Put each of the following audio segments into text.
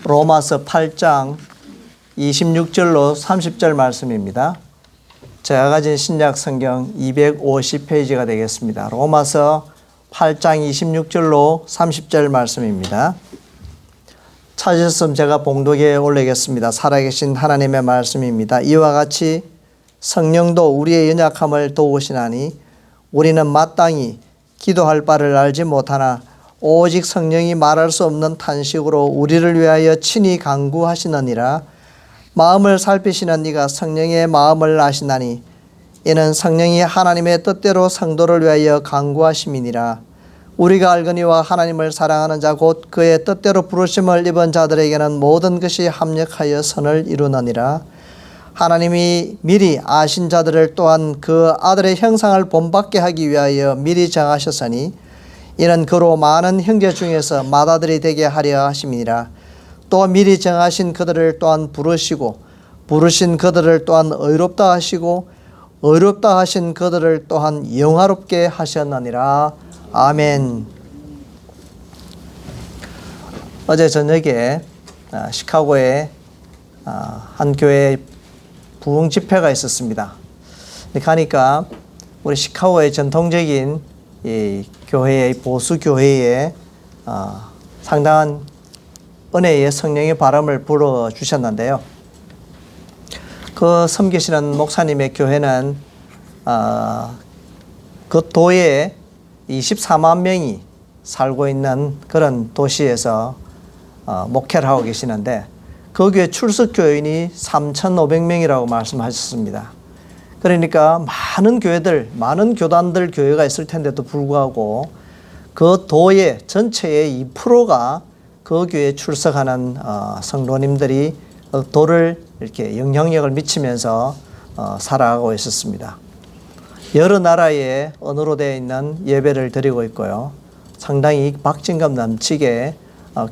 로마서 8장 26절로 30절 말씀입니다. 제가 가진 신약 성경 250페이지가 되겠습니다. 로마서 8장 26절로 30절 말씀입니다. 찾으셨으면 제가 봉독에 올리겠습니다. 살아계신 하나님의 말씀입니다. 이와 같이 성령도 우리의 연약함을 도우시나니 우리는 마땅히 기도할 바를 알지 못하나 오직 성령이 말할 수 없는 탄식으로 우리를 위하여 친히 간구하시느니라. 마음을 살피시는 이가 성령의 마음을 아시나니 이는 성령이 하나님의 뜻대로 성도를 위하여 간구하심이니라. 우리가 알거니와 하나님을 사랑하는 자 곧 그의 뜻대로 부르심을 입은 자들에게는 모든 것이 합력하여 선을 이루느니라. 하나님이 미리 아신 자들을 또한 그 아들의 형상을 본받게 하기 위하여 미리 정하셨으니 이는 그로 많은 형제 중에서 맏아들이 되게 하려 하심이니라. 또 미리 정하신 그들을 또한 부르시고 부르신 그들을 또한 의롭다 하시고 의롭다 하신 그들을 또한 영화롭게 하셨느니라. 아멘. 어제 저녁에 시카고에 한 교회 부흥 집회가 있었습니다. 가니까 우리 시카고의 전통적인 이 교회의 보수 교회에 상당한 은혜의 성령의 바람을 불어 주셨는데요. 그 섬기시는 목사님의 교회는 그 도에 24만 명이 살고 있는 그런 도시에서 목회를 하고 계시는데 그 교회 출석 교인이 3,500명이라고 말씀하셨습니다. 그러니까 많은 교회들, 많은 교단들 교회가 있을 텐데도 불구하고 그 도의 전체의 2%가 그 교회에 출석하는 성도님들이 도를 이렇게 영향력을 미치면서 살아가고 있었습니다. 여러 나라의 언어로 되어 있는 예배를 드리고 있고요. 상당히 박진감 넘치게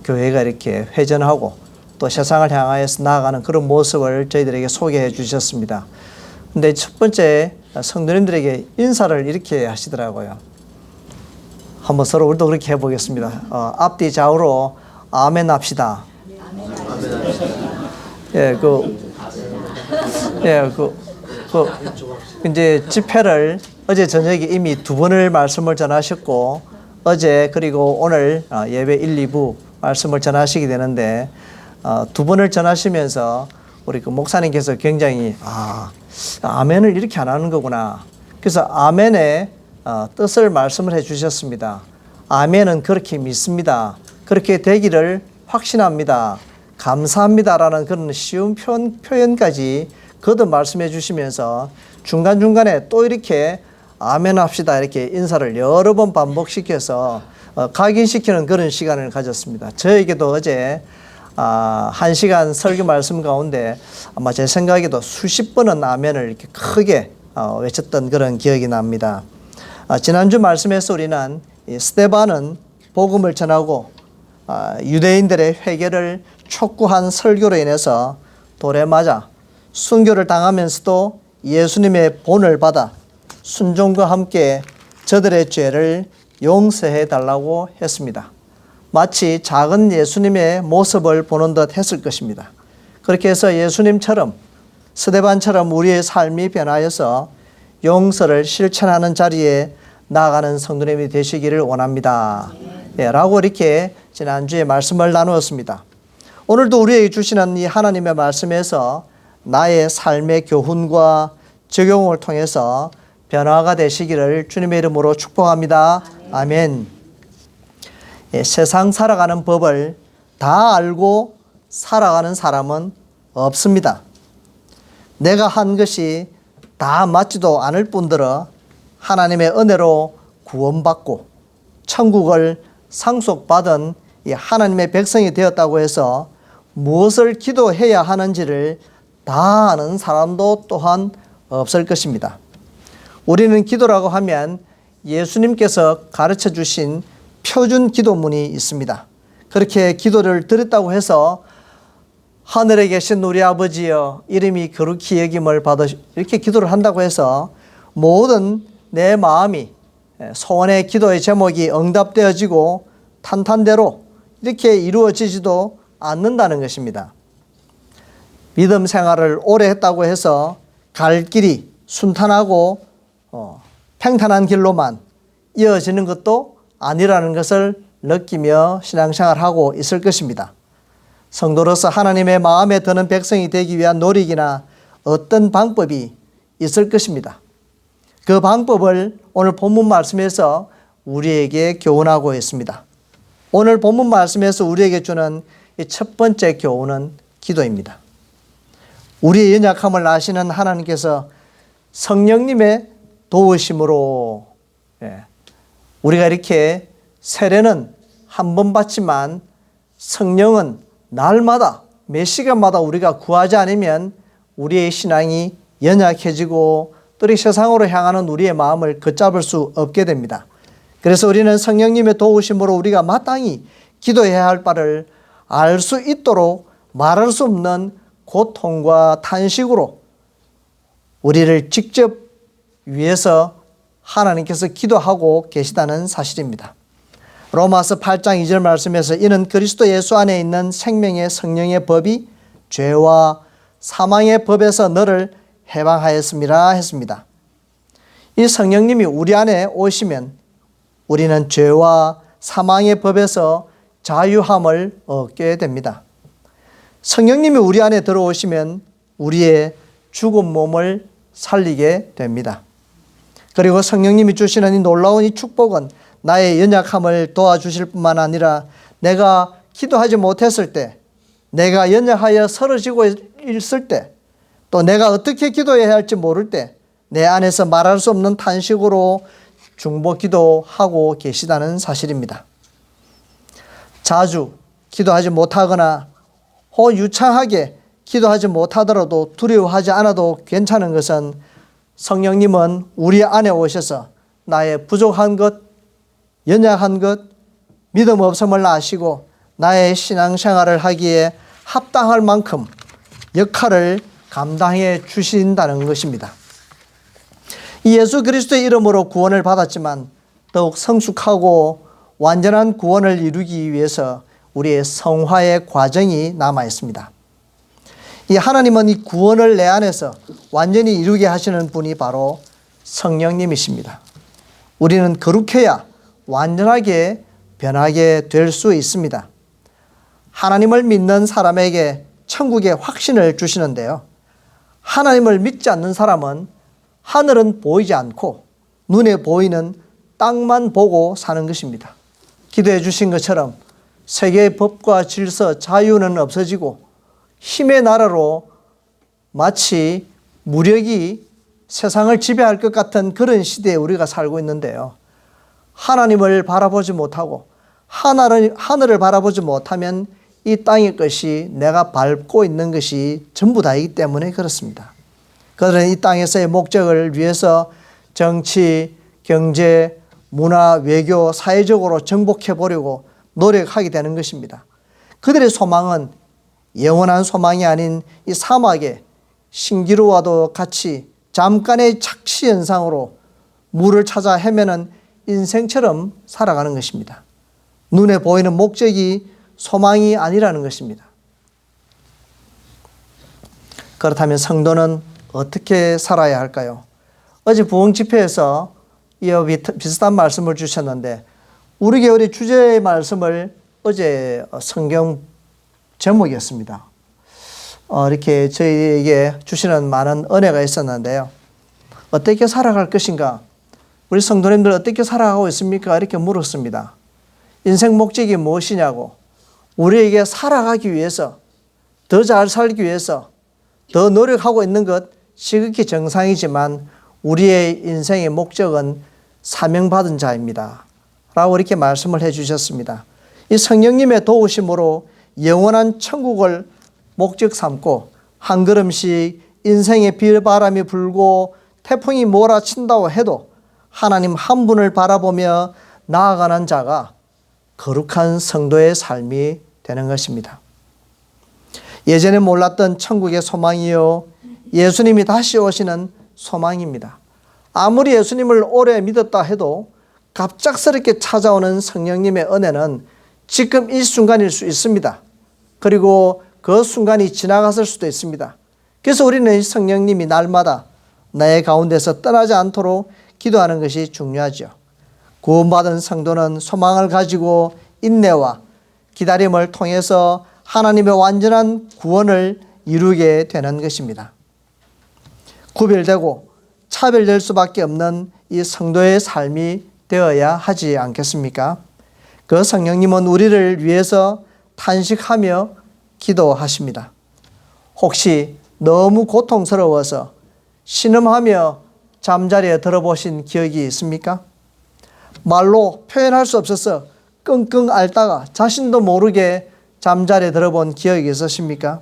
교회가 이렇게 회전하고 또 세상을 향하여서 나아가는 그런 모습을 저희들에게 소개해 주셨습니다. 근데 첫 번째 성도님들에게 인사를 이렇게 하시더라고요. 한번 서로 우리도 그렇게 해보겠습니다. 앞뒤 좌우로 아멘 합시다. 이제 집회를 어제 저녁에 이미 2번을 말씀을 전하셨고 어제 그리고 오늘 예배 1, 2부 말씀을 전하시게 되는데 2번을 전하시면서 우리 그 목사님께서 굉장히 아멘을 이렇게 안 하는 거구나. 그래서 아멘의 뜻을 말씀을 해 주셨습니다. 아멘은 그렇게 믿습니다. 그렇게 되기를 확신합니다. 감사합니다라는 그런 쉬운 표현까지 거듭 말씀해 주시면서 중간중간에 또 이렇게 아멘 합시다 이렇게 인사를 여러 번 반복시켜서 각인시키는 그런 시간을 가졌습니다. 저에게도 어제 1시간 설교 말씀 가운데 아마 제 생각에도 수십 번은 아멘을 이렇게 크게 외쳤던 그런 기억이 납니다. 지난주 말씀에서 우리는 스데반은 복음을 전하고 유대인들의 회개를 촉구한 설교로 인해서 돌에 맞아 순교를 당하면서도 예수님의 본을 받아 순종과 함께 저들의 죄를 용서해 달라고 했습니다. 마치 작은 예수님의 모습을 보는 듯 했을 것입니다. 그렇게 해서 예수님처럼 스데반처럼 우리의 삶이 변하여서 용서를 실천하는 자리에 나아가는 성도님이 되시기를 원합니다. 라고 이렇게 지난주에 말씀을 나누었습니다. 오늘도 우리에게 주시는 이 하나님의 말씀에서 나의 삶의 교훈과 적용을 통해서 변화가 되시기를 주님의 이름으로 축복합니다. 아멘. 세상 살아가는 법을 다 알고 살아가는 사람은 없습니다. 내가 한 것이 다 맞지도 않을 뿐더러 하나님의 은혜로 구원받고 천국을 상속받은 이 하나님의 백성이 되었다고 해서 무엇을 기도해야 하는지를 다 아는 사람도 또한 없을 것입니다. 우리는 기도라고 하면 예수님께서 가르쳐 주신 표준 기도문이 있습니다. 그렇게 기도를 드렸다고 해서 하늘에 계신 우리 아버지여 이름이 거룩히 여김을 받으시 이렇게 기도를 한다고 해서 모든 내 마음이 소원의 기도의 제목이 응답되어지고 탄탄대로 이렇게 이루어지지도 않는다는 것입니다. 믿음 생활을 오래 했다고 해서 갈 길이 순탄하고 평탄한 길로만 이어지는 것도 아니라는 것을 느끼며 신앙생활하고 있을 것입니다. 성도로서 하나님의 마음에 드는 백성이 되기 위한 노력이나 어떤 방법이 있을 것입니다. 그 방법을 오늘 본문 말씀에서 우리에게 교훈하고 있습니다. 오늘 본문 말씀에서 우리에게 주는 이 첫 번째 교훈은 기도입니다. 우리의 연약함을 아시는 하나님께서 성령님의 도우심으로 우리가 이렇게 세례는 한 번 받지만 성령은 날마다 매 시간마다 우리가 구하지 않으면 우리의 신앙이 연약해지고 또 이 세상으로 향하는 우리의 마음을 걷잡을 수 없게 됩니다. 그래서 우리는 성령님의 도우심으로 우리가 마땅히 기도해야 할 바를 알 수 있도록 말할 수 없는 고통과 탄식으로 우리를 직접 위해서 하나님께서 기도하고 계시다는 사실입니다. 로마서 8장 2절 말씀에서 이는 그리스도 예수 안에 있는 생명의 성령의 법이 죄와 사망의 법에서 너를 해방하였음이라 했습니다. 이 성령님이 우리 안에 오시면 우리는 죄와 사망의 법에서 자유함을 얻게 됩니다. 성령님이 우리 안에 들어오시면 우리의 죽은 몸을 살리게 됩니다. 그리고 성령님이 주시는 이 놀라운 이 축복은 나의 연약함을 도와주실 뿐만 아니라 내가 기도하지 못했을 때, 내가 연약하여 쓰러지고 있을 때, 또 내가 어떻게 기도해야 할지 모를 때 내 안에서 말할 수 없는 탄식으로 중보 기도하고 계시다는 사실입니다. 자주 기도하지 못하거나 혹 유창하게 기도하지 못하더라도 두려워하지 않아도 괜찮은 것은 성령님은 우리 안에 오셔서 나의 부족한 것, 연약한 것, 믿음 없음을 아시고 나의 신앙생활을 하기에 합당할 만큼 역할을 감당해 주신다는 것입니다. 이 예수 그리스도의 이름으로 구원을 받았지만 더욱 성숙하고 완전한 구원을 이루기 위해서 우리의 성화의 과정이 남아 있습니다. 이 하나님은 이 구원을 내 안에서 완전히 이루게 하시는 분이 바로 성령님이십니다. 우리는 거룩해야 완전하게 변하게 될 수 있습니다. 하나님을 믿는 사람에게 천국의 확신을 주시는데요. 하나님을 믿지 않는 사람은 하늘은 보이지 않고 눈에 보이는 땅만 보고 사는 것입니다. 기도해 주신 것처럼 세계의 법과 질서, 자유는 없어지고 힘의 나라로 마치 무력이 세상을 지배할 것 같은 그런 시대에 우리가 살고 있는데요. 하나님을 바라보지 못하고 하늘을 바라보지 못하면 이 땅의 것이 내가 밟고 있는 것이 전부 다이기 때문에 그렇습니다. 그들은 이 땅에서의 목적을 위해서 정치, 경제, 문화, 외교, 사회적으로 정복해 보려고 노력하게 되는 것입니다. 그들의 소망은 영원한 소망이 아닌 이 사막의 신기루와도 같이 잠깐의 착시 현상으로 물을 찾아 헤매는 인생처럼 살아가는 것입니다. 눈에 보이는 목적이 소망이 아니라는 것입니다. 그렇다면 성도는 어떻게 살아야 할까요? 어제 부흥 집회에서 이와 비슷한 말씀을 주셨는데 우리 교회 주제의 말씀을 어제 성경 제목이었습니다. 이렇게 저희에게 주시는 많은 은혜가 있었는데요. 어떻게 살아갈 것인가? 우리 성도님들 어떻게 살아가고 있습니까? 이렇게 물었습니다. 인생 목적이 무엇이냐고, 우리에게 살아가기 위해서, 더 잘 살기 위해서 더 노력하고 있는 것 지극히 정상이지만 우리의 인생의 목적은 사명받은 자입니다. 라고 이렇게 말씀을 해 주셨습니다. 이 성령님의 도우심으로 영원한 천국을 목적 삼고 한 걸음씩 인생의 비바람이 불고 태풍이 몰아친다고 해도 하나님 한 분을 바라보며 나아가는 자가 거룩한 성도의 삶이 되는 것입니다. 예전에 몰랐던 천국의 소망이요, 예수님이 다시 오시는 소망입니다. 아무리 예수님을 오래 믿었다 해도 갑작스럽게 찾아오는 성령님의 은혜는 지금 이 순간일 수 있습니다. 그리고 그 순간이 지나갔을 수도 있습니다. 그래서 우리는 성령님이 날마다 나의 가운데서 떠나지 않도록 기도하는 것이 중요하죠. 구원받은 성도는 소망을 가지고 인내와 기다림을 통해서 하나님의 완전한 구원을 이루게 되는 것입니다. 구별되고 차별될 수밖에 없는 이 성도의 삶이 되어야 하지 않겠습니까? 그 성령님은 우리를 위해서 탄식하며 기도하십니다. 혹시 너무 고통스러워서 신음하며 잠자리에 들어보신 기억이 있습니까? 말로 표현할 수 없어서 끙끙 앓다가 자신도 모르게 잠자리에 들어본 기억이 있으십니까?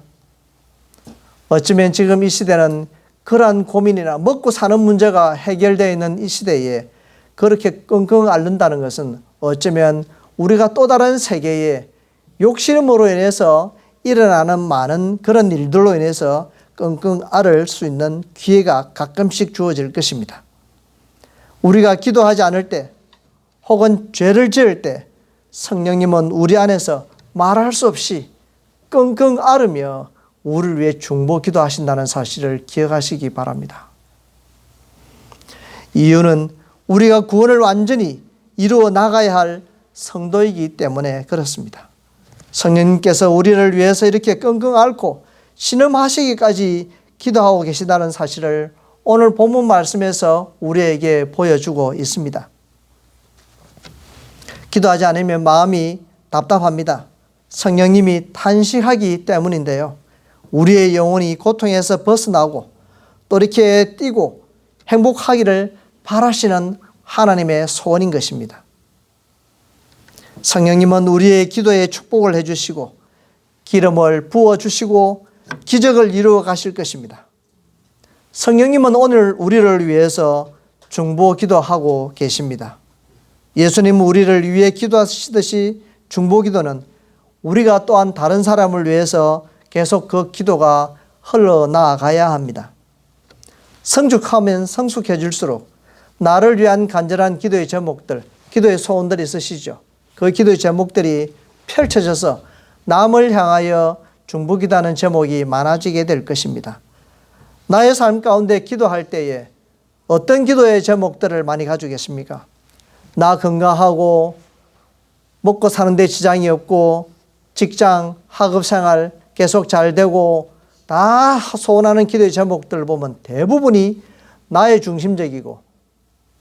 어쩌면 지금 이 시대는 그러한 고민이나 먹고 사는 문제가 해결되어 있는 이 시대에 그렇게 끙끙 앓는다는 것은 어쩌면 우리가 또 다른 세계에 욕심으로 인해서 일어나는 많은 그런 일들로 인해서 끙끙 앓을 수 있는 기회가 가끔씩 주어질 것입니다. 우리가 기도하지 않을 때 혹은 죄를 지을 때 성령님은 우리 안에서 말할 수 없이 끙끙 앓으며 우리를 위해 중보 기도하신다는 사실을 기억하시기 바랍니다. 이유는 우리가 구원을 완전히 이루어 나가야 할 성도이기 때문에 그렇습니다. 성령님께서 우리를 위해서 이렇게 끙끙 앓고 신음하시기까지 기도하고 계시다는 사실을 오늘 본문 말씀에서 우리에게 보여주고 있습니다. 기도하지 않으면 마음이 답답합니다. 성령님이 탄식하기 때문인데요. 우리의 영혼이 고통에서 벗어나고 또 이렇게 뛰고 행복하기를 바라시는 하나님의 소원인 것입니다. 성령님은 우리의 기도에 축복을 해주시고 기름을 부어주시고 기적을 이루어 가실 것입니다. 성령님은 오늘 우리를 위해서 중보 기도하고 계십니다. 예수님은 우리를 위해 기도하시듯이 중보 기도는 우리가 또한 다른 사람을 위해서 계속 그 기도가 흘러나가야 합니다. 성숙하면 성숙해질수록 나를 위한 간절한 기도의 제목들, 기도의 소원들이 있으시죠. 그 기도의 제목들이 펼쳐져서 남을 향하여 중보기도하는 제목이 많아지게 될 것입니다. 나의 삶 가운데 기도할 때에 어떤 기도의 제목들을 많이 가지고 계십니까? 나 건강하고 먹고 사는데 지장이 없고 직장, 학업생활 계속 잘 되고 다 소원하는 기도의 제목들을 보면 대부분이 나의 중심적이고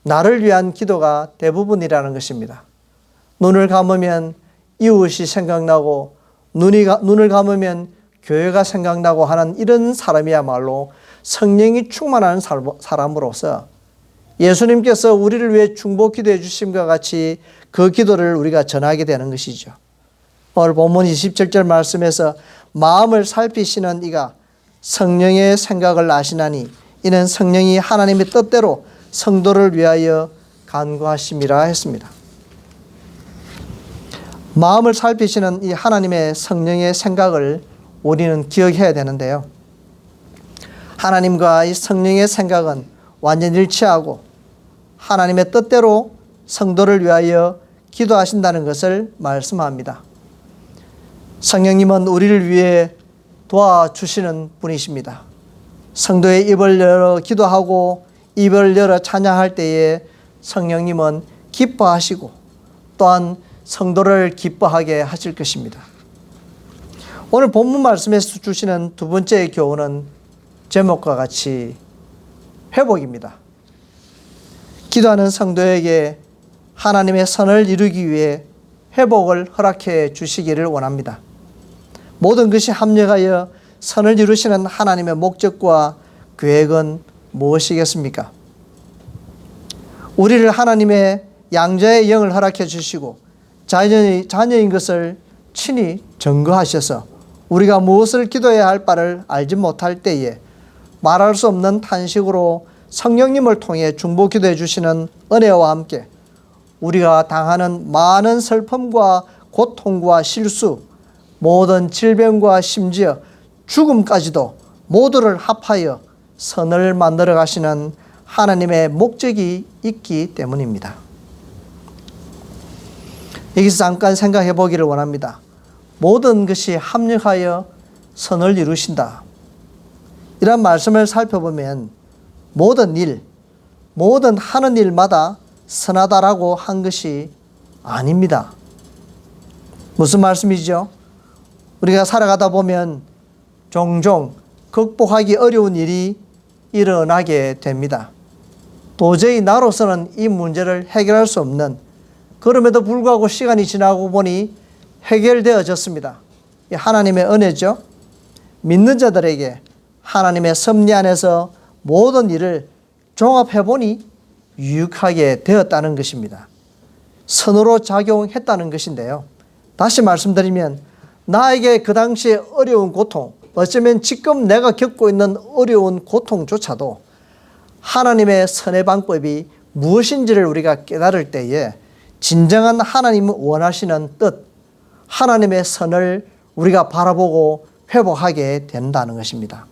나를 위한 기도가 대부분이라는 것입니다. 눈을 감으면 이웃이 생각나고 눈을 감으면 교회가 생각나고 하는 이런 사람이야말로 성령이 충만한 사람으로서 예수님께서 우리를 위해 중보 기도해 주심과 같이 그 기도를 우리가 전하게 되는 것이죠. 오늘 본문 27절 말씀에서 마음을 살피시는 이가 성령의 생각을 아시나니 이는 성령이 하나님의 뜻대로 성도를 위하여 간구하심이라 했습니다. 마음을 살피시는 이 하나님의 성령의 생각을 우리는 기억해야 되는데요. 하나님과 이 성령의 생각은 완전 일치하고 하나님의 뜻대로 성도를 위하여 기도하신다는 것을 말씀합니다. 성령님은 우리를 위해 도와주시는 분이십니다. 성도의 입을 열어 기도하고 입을 열어 찬양할 때에 성령님은 기뻐하시고 또한 성도를 기뻐하게 하실 것입니다. 오늘 본문 말씀에서 주시는 두 번째 교훈은 제목과 같이 회복입니다. 기도하는 성도에게 하나님의 선을 이루기 위해 회복을 허락해 주시기를 원합니다. 모든 것이 합력하여 선을 이루시는 하나님의 목적과 계획은 무엇이겠습니까? 우리를 하나님의 양자의 영을 허락해 주시고 자녀인 것을 친히 증거하셔서 우리가 무엇을 기도해야 할 바를 알지 못할 때에 말할 수 없는 탄식으로 성령님을 통해 중보 기도해 주시는 은혜와 함께 우리가 당하는 많은 슬픔과 고통과 실수, 모든 질병과 심지어 죽음까지도 모두를 합하여 선을 만들어 가시는 하나님의 목적이 있기 때문입니다. 여기서 잠깐 생각해 보기를 원합니다. 모든 것이 합력하여 선을 이루신다. 이런 말씀을 살펴보면 모든 일, 모든 하는 일마다 선하다라고 한 것이 아닙니다. 무슨 말씀이죠? 우리가 살아가다 보면 종종 극복하기 어려운 일이 일어나게 됩니다. 도저히 나로서는 이 문제를 해결할 수 없는, 그럼에도 불구하고 시간이 지나고 보니 해결되어졌습니다. 하나님의 은혜죠. 믿는 자들에게 하나님의 섭리 안에서 모든 일을 종합해보니 유익하게 되었다는 것입니다. 선으로 작용했다는 것인데요. 다시 말씀드리면 나에게 그 당시에 어려운 고통, 어쩌면 지금 내가 겪고 있는 어려운 고통조차도 하나님의 선의 방법이 무엇인지를 우리가 깨달을 때에 진정한 하나님이 원하시는 뜻, 하나님의 선을 우리가 바라보고 회복하게 된다는 것입니다.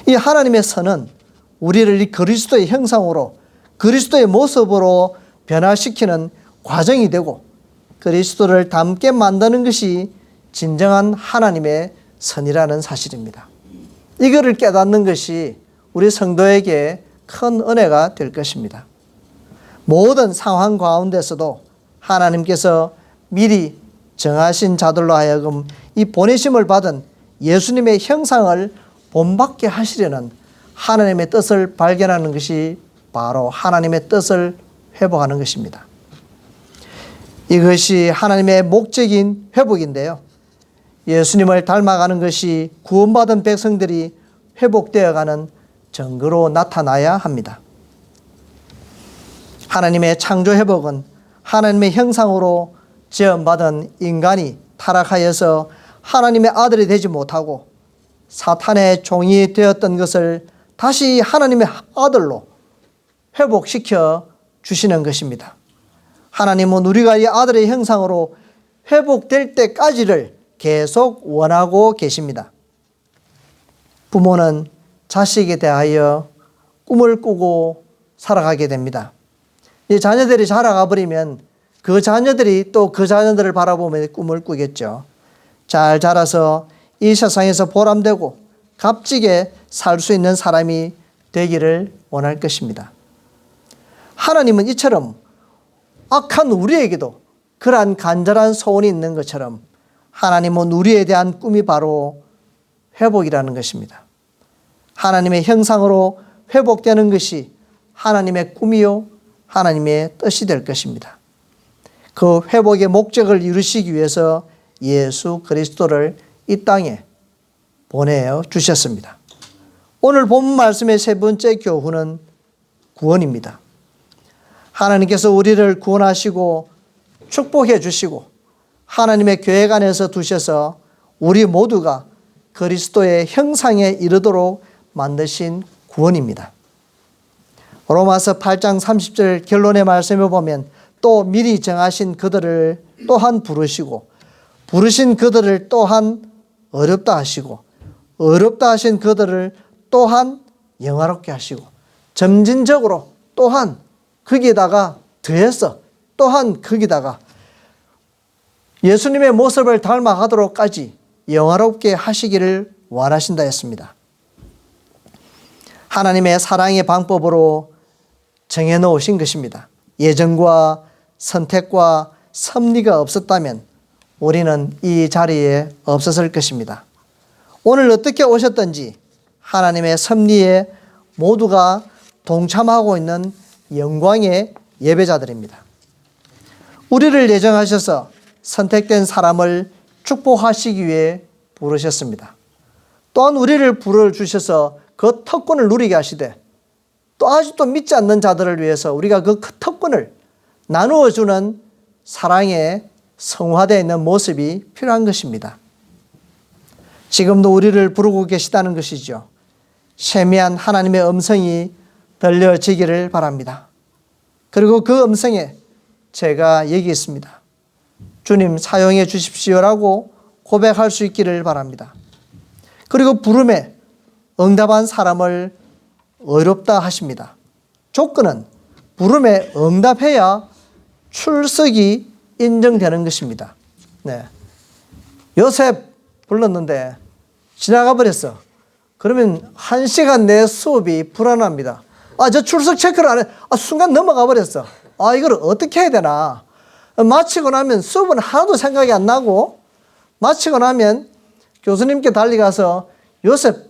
이 하나님의 선은 우리를 이 그리스도의 형상으로, 그리스도의 모습으로 변화시키는 과정이 되고 그리스도를 닮게 만드는 것이 진정한 하나님의 선이라는 사실입니다. 이거를 깨닫는 것이 우리 성도에게 큰 은혜가 될 것입니다. 모든 상황 가운데서도 하나님께서 미리 정하신 자들로 하여금 이 보내심을 받은 예수님의 형상을 본받게 하시려는 하나님의 뜻을 발견하는 것이 바로 하나님의 뜻을 회복하는 것입니다. 이것이 하나님의 목적인 회복인데요. 예수님을 닮아가는 것이 구원받은 백성들이 회복되어가는 증거로 나타나야 합니다. 하나님의 창조 회복은 하나님의 형상으로 지음받은 인간이 타락하여서 하나님의 아들이 되지 못하고 사탄의 종이 되었던 것을 다시 하나님의 아들로 회복시켜 주시는 것입니다. 하나님은 우리가 이 아들의 형상으로 회복될 때까지를 계속 원하고 계십니다. 부모는 자식에 대하여 꿈을 꾸고 살아가게 됩니다. 이 자녀들이 자라가 버리면 그 자녀들이 또 그 자녀들을 바라보며 꿈을 꾸겠죠. 잘 자라서 이 세상에서 보람되고 값지게 살 수 있는 사람이 되기를 원할 것입니다. 하나님은 이처럼 악한 우리에게도 그러한 간절한 소원이 있는 것처럼 하나님은 우리에 대한 꿈이 바로 회복이라는 것입니다. 하나님의 형상으로 회복되는 것이 하나님의 꿈이요 하나님의 뜻이 될 것입니다. 그 회복의 목적을 이루시기 위해서 예수 그리스도를 이 땅에 보내어 주셨습니다. 오늘 본 말씀의 세 번째 교훈은 구원입니다. 하나님께서 우리를 구원하시고 축복해 주시고 하나님의 계획 안에서 두셔서 우리 모두가 그리스도의 형상에 이르도록 만드신 구원입니다. 로마서 8장 30절 결론의 말씀을 보면 또 미리 정하신 그들을 또한 부르시고 부르신 그들을 또한 어렵다 하시고 어렵다 하신 그들을 또한 영화롭게 하시고 점진적으로 또한 거기에다가 더해서 또한 거기다가 예수님의 모습을 닮아가도록까지 영화롭게 하시기를 원하신다 했습니다. 하나님의 사랑의 방법으로 정해놓으신 것입니다. 예정과 선택과 섭리가 없었다면 우리는 이 자리에 없었을 것입니다. 오늘 어떻게 오셨든지 하나님의 섭리에 모두가 동참하고 있는 영광의 예배자들입니다. 우리를 예정하셔서 선택된 사람을 축복하시기 위해 부르셨습니다. 또한 우리를 불러주셔서 그 특권을 누리게 하시되 또 아직도 믿지 않는 자들을 위해서 우리가 그 특권을 나누어주는 사랑의 성화되어 있는 모습이 필요한 것입니다. 지금도 우리를 부르고 계시다는 것이죠. 세미한 하나님의 음성이 들려지기를 바랍니다. 그리고 그 음성에 제가 여기 있습니다. 주님 사용해 주십시오라고 고백할 수 있기를 바랍니다. 그리고 부름에 응답한 사람을 어렵다 하십니다. 조건은 부름에 응답해야 출석이 인정되는 것입니다. 네. 요셉 불렀는데 지나가 버렸어. 그러면 1시간 내 수업이 불안합니다. 저 출석 체크를 안 해. 순간 넘어가 버렸어. 이걸 어떻게 해야 되나. 마치고 나면 수업은 하나도 생각이 안 나고, 마치고 나면 교수님께 달려가서 요셉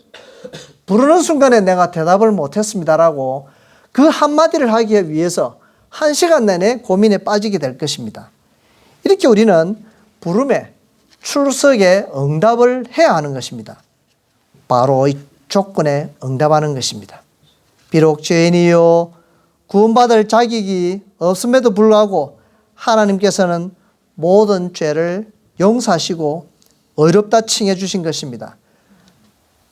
부르는 순간에 내가 대답을 못했습니다라고 그 한마디를 하기 위해서 1시간 내내 고민에 빠지게 될 것입니다. 이렇게 우리는 부름에, 출석에 응답을 해야 하는 것입니다. 바로 이 조건에 응답하는 것입니다. 비록 죄인이요 구원받을 자격이 없음에도 불구하고 하나님께서는 모든 죄를 용서하시고 의롭다 칭해 주신 것입니다.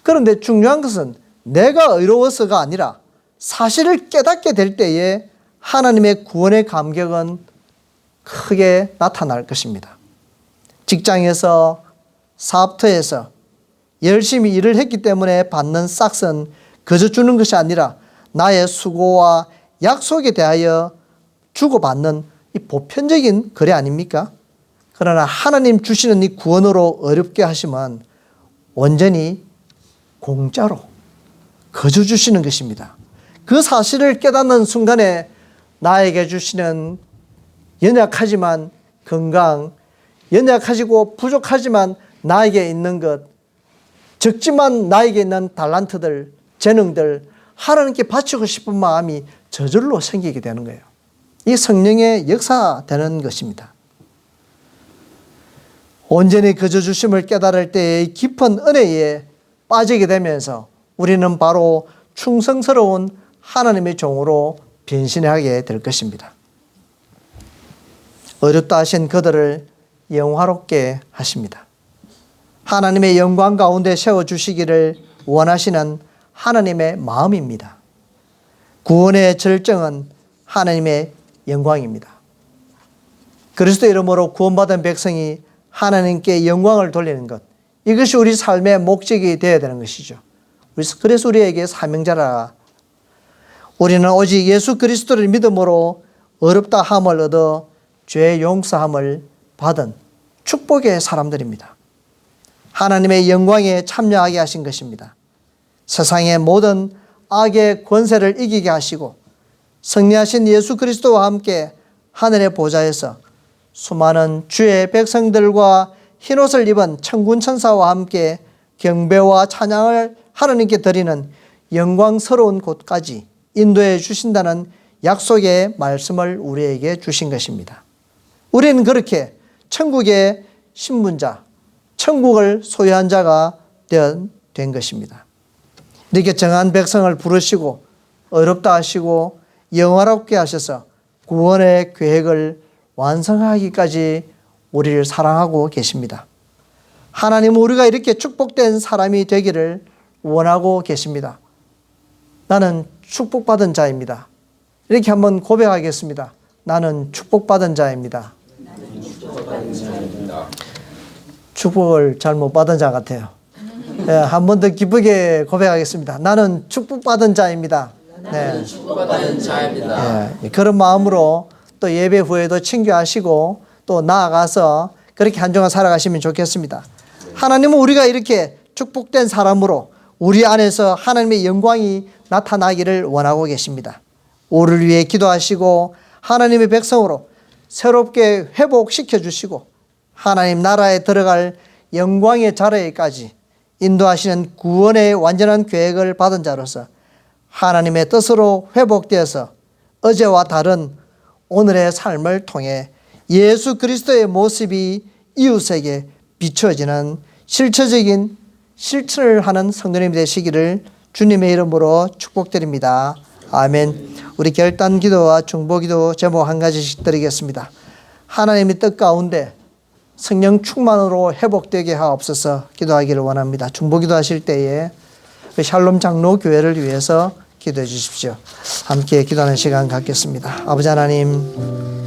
그런데 중요한 것은 내가 의로워서가 아니라 사실을 깨닫게 될 때에 하나님의 구원의 감격은 크게 나타날 것입니다. 직장에서, 사업터에서 열심히 일을 했기 때문에 받는 싹은 그저 주는 것이 아니라 나의 수고와 약속에 대하여 주고받는 이 보편적인 거래 아닙니까? 그러나 하나님 주시는 이 구원으로 어렵게 하시면 완전히 공짜로 거저 주시는 것입니다. 그 사실을 깨닫는 순간에 나에게 주시는 연약하지만 건강, 연약하시고 부족하지만 나에게 있는 것, 적지만 나에게 있는 달란트들, 재능들 하나님께 바치고 싶은 마음이 저절로 생기게 되는 거예요. 이 성령의 역사되는 것입니다. 온전히 거저 주심을 깨달을 때의 깊은 은혜에 빠지게 되면서 우리는 바로 충성스러운 하나님의 종으로 변신하게 될 것입니다. 어렵다 하신 그들을 영화롭게 하십니다. 하나님의 영광 가운데 세워주시기를 원하시는 하나님의 마음입니다. 구원의 절정은 하나님의 영광입니다. 그리스도 이름으로 구원받은 백성이 하나님께 영광을 돌리는 것, 이것이 우리 삶의 목적이 되어야 되는 것이죠. 그래서 우리에게 사명자라. 우리는 오직 예수 그리스도를 믿음으로 어렵다 함을 얻어 죄 용서함을 받은 축복의 사람들입니다. 하나님의 영광에 참여하게 하신 것입니다. 세상의 모든 악의 권세를 이기게 하시고 승리하신 예수 그리스도와 함께 하늘의 보좌에서 수많은 주의 백성들과 흰옷을 입은 천군 천사와 함께 경배와 찬양을 하나님께 드리는 영광스러운 곳까지 인도해 주신다는 약속의 말씀을 우리에게 주신 것입니다. 우리는 그렇게 천국의 신분자, 천국을 소유한 자가 된 것입니다. 이렇게 정한 백성을 부르시고 어렵다 하시고 영화롭게 하셔서 구원의 계획을 완성하기까지 우리를 사랑하고 계십니다. 하나님은 우리가 이렇게 축복된 사람이 되기를 원하고 계십니다. 나는 축복받은 자입니다. 이렇게 한번 고백하겠습니다. 나는 축복받은 자입니다. 축복을 잘못 받은 자 같아요. 네, 한 번 더 기쁘게 고백하겠습니다. 나는 축복받은 자입니다. 네. 축복받은 자입니다. 네, 그런 마음으로 또 예배 후에도 친교하시고 또 나아가서 그렇게 한 주간 살아가시면 좋겠습니다. 하나님은 우리가 이렇게 축복된 사람으로 우리 안에서 하나님의 영광이 나타나기를 원하고 계십니다. 우리를 위해 기도하시고 하나님의 백성으로 새롭게 회복시켜 주시고 하나님 나라에 들어갈 영광의 자리에까지 인도하시는 구원의 완전한 계획을 받은 자로서 하나님의 뜻으로 회복되어서 어제와 다른 오늘의 삶을 통해 예수 그리스도의 모습이 이웃에게 비춰지는 실체적인 실천을 하는 성도님이 되시기를 주님의 이름으로 축복드립니다. 아멘. 우리 결단 기도와 중보 기도 제목 한 가지씩 드리겠습니다. 하나님의 뜻 가운데 성령 충만으로 회복되게 하옵소서 기도하기를 원합니다. 중보 기도하실 때에 샬롬 장로 교회를 위해서 기도해 주십시오. 함께 기도하는 시간 갖겠습니다. 아버지 하나님,